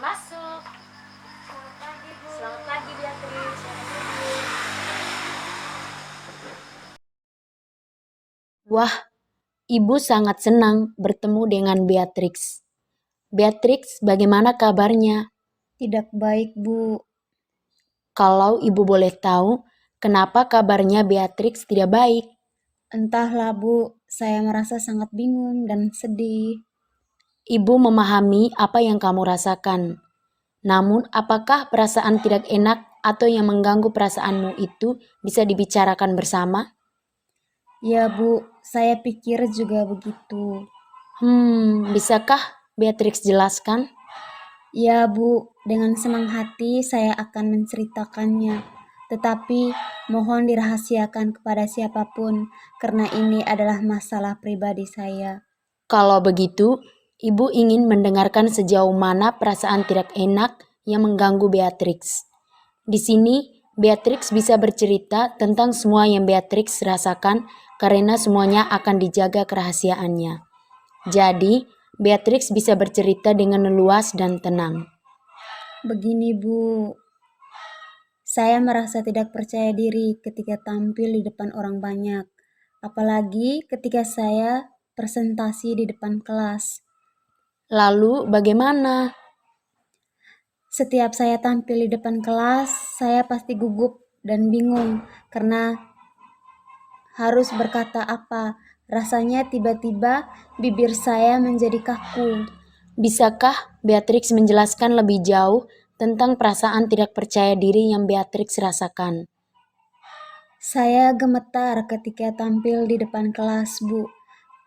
masuk. Selamat pagi, Bu. Selamat pagi, Beatrice. Wah, Ibu sangat senang bertemu dengan Beatrix. Beatrix, bagaimana kabarnya? Tidak baik, Bu. Kalau Ibu boleh tahu, kenapa kabarnya Beatrix tidak baik? Entahlah, Bu. Saya merasa sangat bingung dan sedih. Ibu memahami apa yang kamu rasakan. Namun, apakah perasaan tidak enak atau yang mengganggu perasaanmu itu bisa dibicarakan bersama? Ya, Bu. Saya pikir juga begitu. Bisakah Beatrix jelaskan? Ya, Bu. Dengan senang hati saya akan menceritakannya. Tetapi mohon dirahasiakan kepada siapapun, karena ini adalah masalah pribadi saya. Kalau begitu, Ibu ingin mendengarkan sejauh mana perasaan tidak enak yang mengganggu Beatrix. Di sini, Beatrix bisa bercerita tentang semua yang Beatrix rasakan karena semuanya akan dijaga kerahasiaannya. Jadi, Beatrix bisa bercerita dengan luas dan tenang. Begini, Bu. Saya merasa tidak percaya diri ketika tampil di depan orang banyak, apalagi ketika saya presentasi di depan kelas. Lalu, bagaimana? Setiap saya tampil di depan kelas, saya pasti gugup dan bingung karena harus berkata apa. Rasanya tiba-tiba bibir saya menjadi kaku. Bisakah Beatrix menjelaskan lebih jauh tentang perasaan tidak percaya diri yang Beatrix rasakan? Saya gemetar ketika tampil di depan kelas, Bu.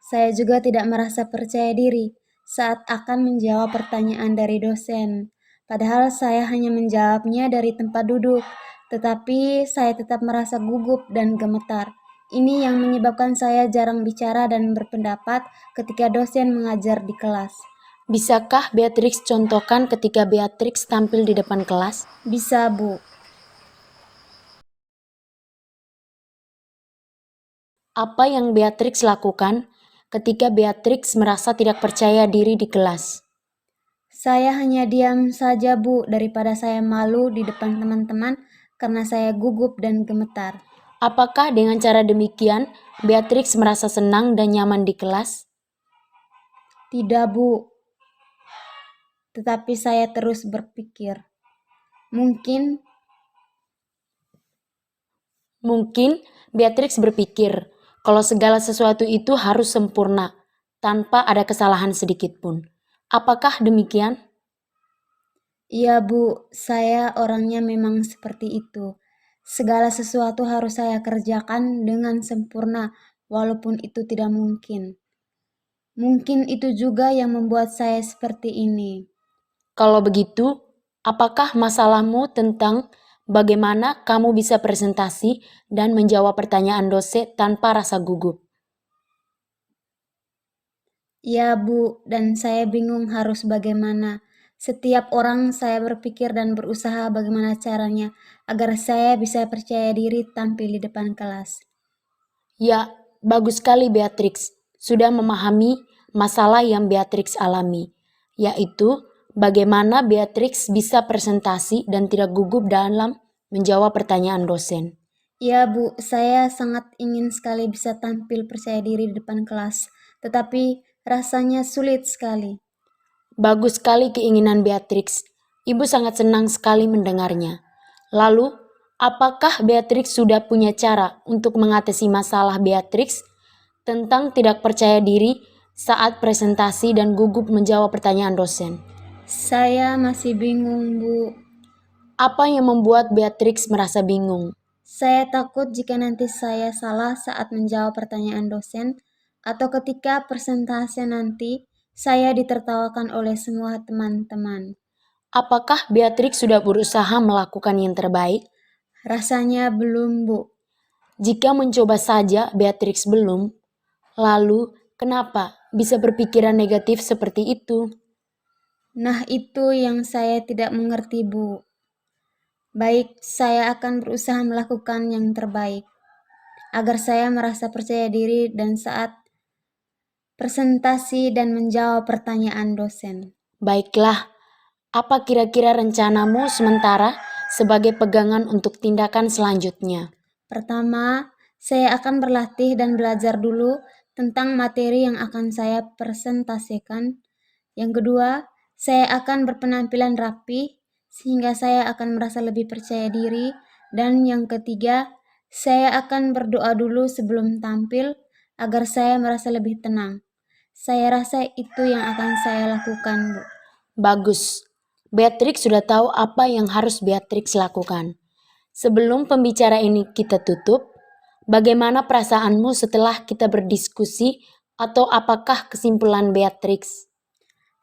Saya juga tidak merasa percaya diri saat akan menjawab pertanyaan dari dosen. Padahal saya hanya menjawabnya dari tempat duduk, tetapi saya tetap merasa gugup dan gemetar. Ini yang menyebabkan saya jarang bicara dan berpendapat ketika dosen mengajar di kelas. Bisakah Beatrix contohkan ketika Beatrix tampil di depan kelas? Bisa, Bu. Apa yang Beatrix lakukan ketika Beatrix merasa tidak percaya diri di kelas? Saya hanya diam saja, Bu, daripada saya malu di depan teman-teman karena saya gugup dan gemetar. Apakah dengan cara demikian Beatrix merasa senang dan nyaman di kelas? Tidak, Bu. Tetapi saya terus berpikir, mungkin Beatrix berpikir kalau segala sesuatu itu harus sempurna, tanpa ada kesalahan sedikit pun. Apakah demikian? iya, Bu, saya orangnya memang seperti itu. Segala sesuatu harus saya kerjakan dengan sempurna, walaupun itu tidak mungkin. Mungkin itu juga yang membuat saya seperti ini. Kalau begitu, apakah masalahmu tentang bagaimana kamu bisa presentasi dan menjawab pertanyaan dosen tanpa rasa gugup? Ya, Bu, dan saya bingung harus bagaimana. Setiap orang saya berpikir dan berusaha bagaimana caranya agar saya bisa percaya diri tampil di depan kelas. Ya, bagus sekali Beatrix sudah memahami masalah yang Beatrix alami, yaitu bagaimana Beatrix bisa presentasi dan tidak gugup dalam menjawab pertanyaan dosen. Ya, Bu, saya sangat ingin sekali bisa tampil percaya diri di depan kelas, tetapi rasanya sulit sekali. Bagus sekali keinginan Beatrix. Ibu sangat senang sekali mendengarnya. Lalu, apakah Beatrix sudah punya cara untuk mengatasi masalah Beatrix tentang tidak percaya diri saat presentasi dan gugup menjawab pertanyaan dosen? Saya masih bingung, Bu. Apa yang membuat Beatrix merasa bingung? Saya takut jika nanti saya salah saat menjawab pertanyaan dosen, atau ketika presentasi nanti saya ditertawakan oleh semua teman-teman. Apakah Beatrix sudah berusaha melakukan yang terbaik? Rasanya belum, Bu. Jika mencoba saja Beatrix belum, lalu kenapa bisa berpikiran negatif seperti itu? Nah, itu yang saya tidak mengerti, Bu. Baik, saya akan berusaha melakukan yang terbaik agar saya merasa percaya diri dan saat presentasi dan menjawab pertanyaan dosen. Baiklah, Apa kira-kira rencanamu sementara sebagai pegangan untuk tindakan selanjutnya? Pertama, saya akan berlatih dan belajar dulu tentang materi yang akan saya presentasikan. Yang kedua, saya akan berpenampilan rapi sehingga saya akan merasa lebih percaya diri. Dan yang ketiga, saya akan berdoa dulu sebelum tampil agar saya merasa lebih tenang. Saya rasa itu yang akan saya lakukan, Bu. Bagus. Beatrix sudah tahu apa yang harus Beatrix lakukan. Sebelum pembicaraan ini kita tutup, bagaimana perasaanmu setelah kita berdiskusi atau apakah kesimpulan Beatrix?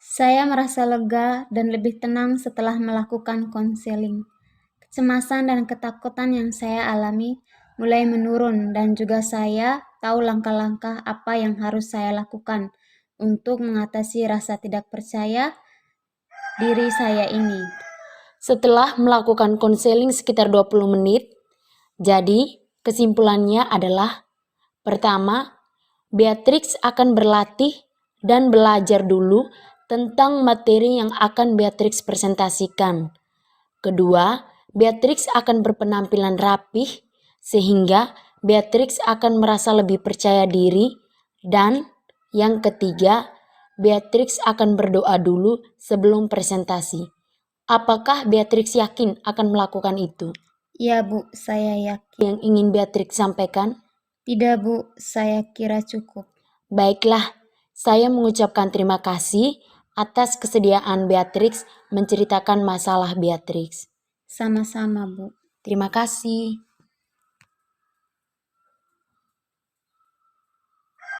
Saya merasa lega dan lebih tenang setelah melakukan konseling. Kecemasan dan ketakutan yang saya alami mulai menurun dan juga saya tahu langkah-langkah apa yang harus saya lakukan untuk mengatasi rasa tidak percaya diri saya ini. Setelah melakukan konseling sekitar 20 menit, jadi kesimpulannya adalah pertama, Beatrix akan berlatih dan belajar dulu tentang materi yang akan Beatrix presentasikan. Kedua, Beatrix akan berpenampilan rapih sehingga Beatrix akan merasa lebih percaya diri. Dan yang ketiga, Beatrix akan berdoa dulu sebelum presentasi. Apakah Beatrix yakin akan melakukan itu? Ya, Bu, saya yakin. Yang ingin Beatrix sampaikan? Tidak, Bu, saya kira cukup. Baiklah, saya mengucapkan terima kasih atas kesediaan Beatrix menceritakan masalah Beatrix. Sama-sama, Bu. Terima kasih.